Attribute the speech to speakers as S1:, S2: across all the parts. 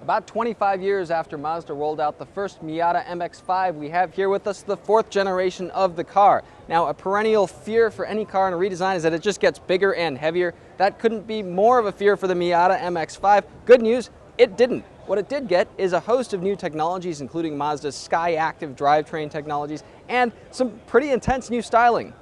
S1: About 25 years after Mazda rolled out the first Miata MX-5, we have here with us the fourth generation of the car. Now, a perennial fear for any car in a redesign is that it just gets bigger and heavier. That couldn't be more of a fear for the Miata MX-5. Good news, it didn't. What it did get is a host of new technologies, including Mazda's Sky Active drivetrain technologies and some pretty intense new styling.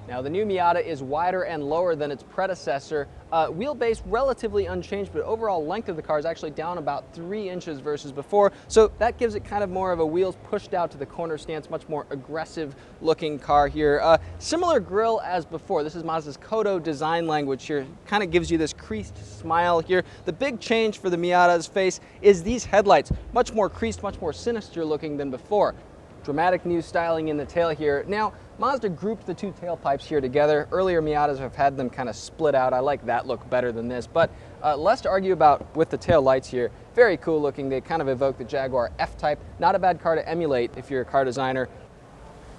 S1: Now, the new Miata is wider and lower than its predecessor. Wheelbase relatively unchanged, but overall length of the car is actually down about 3 inches versus before, so that gives it kind of more of a wheels pushed out to the corner stance, much more aggressive looking car here. Similar grille as before. This is Mazda's Kodo design language here. Kind of gives you this creased smile here. The big change for the Miata's face is these headlights. Much more creased, much more sinister looking than before. Dramatic new styling in the tail here. Now, Mazda grouped the two tailpipes here together. Earlier Miatas have had them kind of split out. I like that look better than this, but less to argue about with the tail lights here. Very cool looking. They kind of evoke the Jaguar F-Type. Not a bad car to emulate if you're a car designer.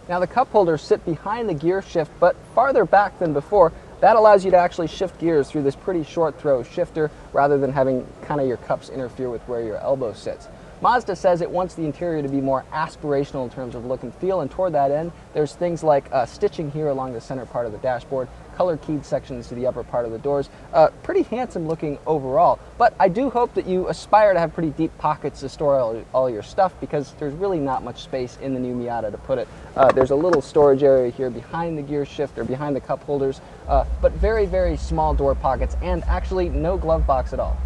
S1: Now, the cup holders sit behind the gear shift, but farther back than before. That allows you to actually shift gears through this pretty short throw shifter rather than having kind of your cups interfere with where your elbow sits. Mazda says it wants the interior to be more aspirational in terms of look and feel, and toward that end, there's things like stitching here along the center part of the dashboard, color-keyed sections to the upper part of the doors. Pretty handsome looking overall, but I do hope that you aspire to have pretty deep pockets to store all your stuff, because there's really not much space in the new Miata to put it. There's a little storage area here behind the gear shift or behind the cup holders, but very, very small door pockets and actually no glove box at all.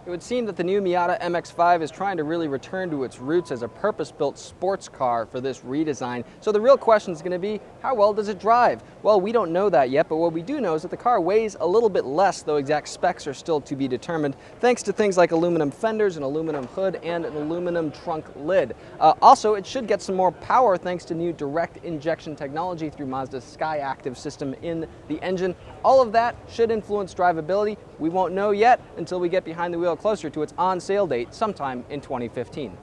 S1: It would seem that the new Miata MX-5 is trying to really return to its roots as a purpose-built sports car for this redesign. So the real question is going to be, how well does it drive? Well, we don't know that yet, but what we do know is that the car weighs a little bit less, though exact specs are still to be determined, thanks to things like aluminum fenders, an aluminum hood, and an aluminum trunk lid. Also, it should get some more power thanks to new direct injection technology through Mazda's Sky Active system in the engine. All of that should influence drivability. We won't know yet until we get behind the wheel closer to its on-sale date sometime in 2015.